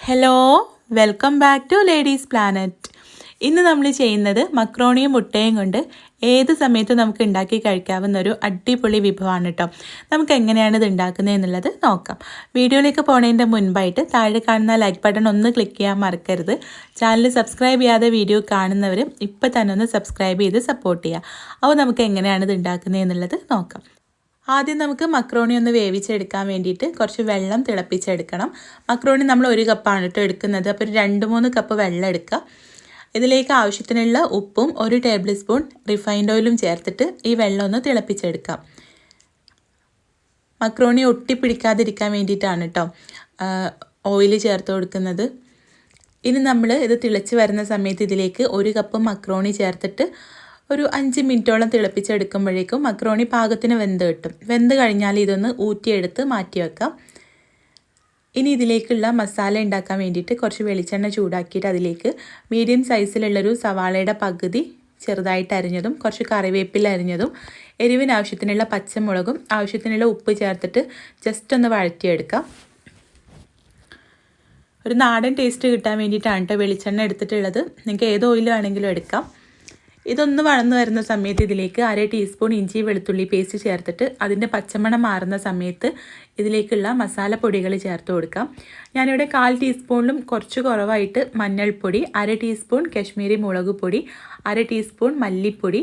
Hello, welcome back to ladies planet. ഇന്ന് നമ്മൾ ചെയ്യുന്നത് മക്രോണിയും മുട്ടയും കൊണ്ട് ഏത് സമയത്തും നമുക്ക് ഉണ്ടാക്കി കഴിക്കാവുന്ന ഒരു അടിപൊളി വിഭവമാണ് കേട്ടോ. നമുക്ക് എങ്ങനെയാണ് ഇത് ഉണ്ടാക്കുന്നത് എന്നുള്ളത് നോക്കാം. വീഡിയോയിലേക്ക് പോകുന്നതിൻ്റെ മുൻപായിട്ട് താഴെ കാണുന്ന ലൈക്ക് ബട്ടൺ ഒന്ന് ക്ലിക്ക് ചെയ്യാൻ മറക്കരുത്. ചാനൽ സബ്സ്ക്രൈബ് ചെയ്യാതെ വീഡിയോ കാണുന്നവരും ഇപ്പം തന്നെ ഒന്ന് സബ്സ്ക്രൈബ് ചെയ്ത് സപ്പോർട്ട് ചെയ്യുക. അപ്പോൾ നമുക്ക് എങ്ങനെയാണ് ഇത് ഉണ്ടാക്കുന്നത് എന്നുള്ളത് നോക്കാം. ആദ്യം നമുക്ക് മക്രോണി ഒന്ന് വേവിച്ചെടുക്കാൻ വേണ്ടിയിട്ട് കുറച്ച് വെള്ളം തിളപ്പിച്ചെടുക്കണം. മക്രോണി നമ്മൾ 1 കപ്പാണ് കേട്ടോ എടുക്കുന്നത്. അപ്പോൾ ഒരു 2-3 കപ്പ് വെള്ളം എടുക്കുക. ഇതിലേക്ക് ആവശ്യത്തിനുള്ള ഉപ്പും 1 ടേബിൾ സ്പൂൺ റിഫൈൻഡ് ഓയിലും ചേർത്തിട്ട് ഈ വെള്ളം ഒന്ന് തിളപ്പിച്ചെടുക്കാം. മക്രോണി ഒട്ടിപ്പിടിക്കാതിരിക്കാൻ വേണ്ടിയിട്ടാണ് കേട്ടോ ഓയിൽ ചേർത്ത് കൊടുക്കുന്നത്. ഇനി നമ്മൾ ഇത് തിളച്ച് വരുന്ന സമയത്ത് ഇതിലേക്ക് 1 കപ്പ് മക്രോണി ചേർത്തിട്ട് ഒരു 5 മിനിറ്റോളം തിളപ്പിച്ചെടുക്കുമ്പോഴേക്കും മക്രോണി പാകത്തിന് വെന്ത് കിട്ടും. വെന്ത് കഴിഞ്ഞാൽ ഇതൊന്ന് ഊറ്റിയെടുത്ത് മാറ്റി വെക്കാം. ഇനി ഇതിലേക്കുള്ള മസാല ഉണ്ടാക്കാൻ വേണ്ടിയിട്ട് കുറച്ച് വെളിച്ചെണ്ണ ചൂടാക്കിയിട്ട് അതിലേക്ക് മീഡിയം സൈസിലുള്ളൊരു സവാളയുടെ പകുതി ചെറുതായിട്ട് അരിഞ്ഞതും കുറച്ച് കറിവേപ്പില അരിഞ്ഞതും എരിവിന് ആവശ്യത്തിനുള്ള പച്ചമുളകും ആവശ്യത്തിനുള്ള ഉപ്പ് ചേർത്തിട്ട് ജസ്റ്റ് ഒന്ന് വഴറ്റിയെടുക്കാം. ഒരു നാടൻ ടേസ്റ്റ് കിട്ടാൻ വേണ്ടിയിട്ടാണ് കേട്ടോ വെളിച്ചെണ്ണ എടുത്തിട്ടുള്ളത്. നിങ്ങൾക്ക് ഏത് ഓയിൽ വേണമെങ്കിലും എടുക്കാം. ഇതൊന്ന് വഴന്നു വരുന്ന സമയത്ത് ഇതിലേക്ക് 1/2 ടീസ്പൂൺ ഇഞ്ചി വെളുത്തുള്ളി പേസ്റ്റ് ചേർത്തിട്ട് അതിൻ്റെ പച്ചമണം മാറുന്ന സമയത്ത് ഇതിലേക്കുള്ള മസാലപ്പൊടികൾ ചേർത്ത് കൊടുക്കാം. ഞാനിവിടെ 1/4 ടീസ്പൂണിലും കുറച്ച് കുറവായിട്ട് മഞ്ഞൾപ്പൊടി, 1/2 ടീസ്പൂൺ കശ്മീരി മുളക് പൊടി, 1/2 ടീസ്പൂൺ മല്ലിപ്പൊടി,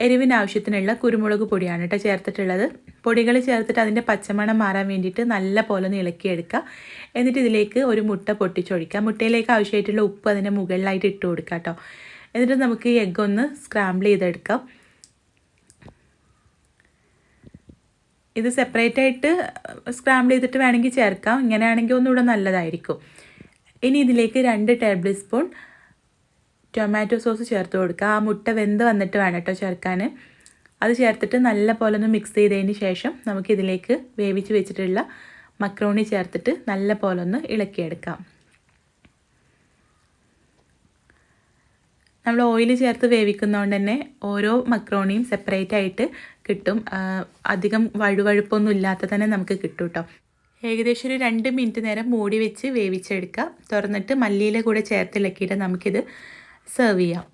എരിവിന് ആവശ്യത്തിനുള്ള കുരുമുളക് പൊടിയാണ് കേട്ടോ ചേർത്തിട്ടുള്ളത്. പൊടികൾ ചേർത്തിട്ട് അതിൻ്റെ പച്ചമണം മാറാൻ വേണ്ടിയിട്ട് നല്ല പോലെ ഒന്ന് ഇളക്കിയെടുക്കുക. എന്നിട്ട് ഇതിലേക്ക് ഒരു മുട്ട പൊട്ടിച്ചൊഴിക്കുക. മുട്ടയിലേക്ക് ആവശ്യമായിട്ടുള്ള ഉപ്പ് അതിൻ്റെ മുകളിലായിട്ട് ഇട്ട് കൊടുക്കുക കേട്ടോ. എന്നിട്ട് നമുക്ക് ഈ എഗ്ഗ് ഒന്ന് സ്ക്രാമ്പിൾ ചെയ്തെടുക്കാം. ഇത് സെപ്പറേറ്റ് ആയിട്ട് സ്ക്രാമ്പിൾ ചെയ്തിട്ട് വേണമെങ്കിൽ ചേർക്കാം. ഇങ്ങനെയാണെങ്കിൽ ഒന്നുകൂടെ നല്ലതായിരിക്കും. ഇനി ഇതിലേക്ക് 2 ടേബിൾ സ്പൂൺ ടൊമാറ്റോ സോസ് ചേർത്ത് കൊടുക്കുക. ആ മുട്ട വെന്ത് വന്നിട്ട് വേണം കേട്ടോ ചേർക്കാൻ. അത് ചേർത്തിട്ട് നല്ല പോലെ ഒന്ന് മിക്സ് ചെയ്തതിന് ശേഷം നമുക്കിതിലേക്ക് വേവിച്ച് വെച്ചിട്ടുള്ള മക്രോണി ചേർത്തിട്ട് നല്ല പോലെ ഒന്ന് ഇളക്കിയെടുക്കാം. നമ്മൾ ഓയിൽ ചേർത്ത് വേവിക്കുന്നതുകൊണ്ട് തന്നെ ഓരോ മക്രോണിയും സെപ്പറേറ്റ് ആയിട്ട് കിട്ടും. അധികം വഴുവഴുപ്പൊന്നും ഇല്ലാത്ത തന്നെ നമുക്ക് കിട്ടും കേട്ടോ. ഏകദേശം ഒരു 2 മിനിറ്റ് നേരം മൂടി വെച്ച് വേവിച്ചെടുക്കുക. തുറന്നിട്ട് മല്ലിയില കൂടെ ചേർത്ത് ഇളക്കിയിട്ട് നമുക്കിത് സെർവ് ചെയ്യാം.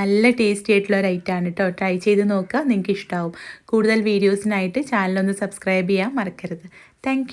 നല്ല ടേസ്റ്റി ആയിട്ടുള്ള ഒരു ഐറ്റമാണ് കേട്ടോ. ട്രൈ ചെയ്ത് നോക്കുക, നിങ്ങൾക്ക് ഇഷ്ടമാവും. കൂടുതൽ വീഡിയോസിനായിട്ട് ചാനലൊന്ന് സബ്സ്ക്രൈബ് ചെയ്യാൻ മറക്കരുത്. താങ്ക്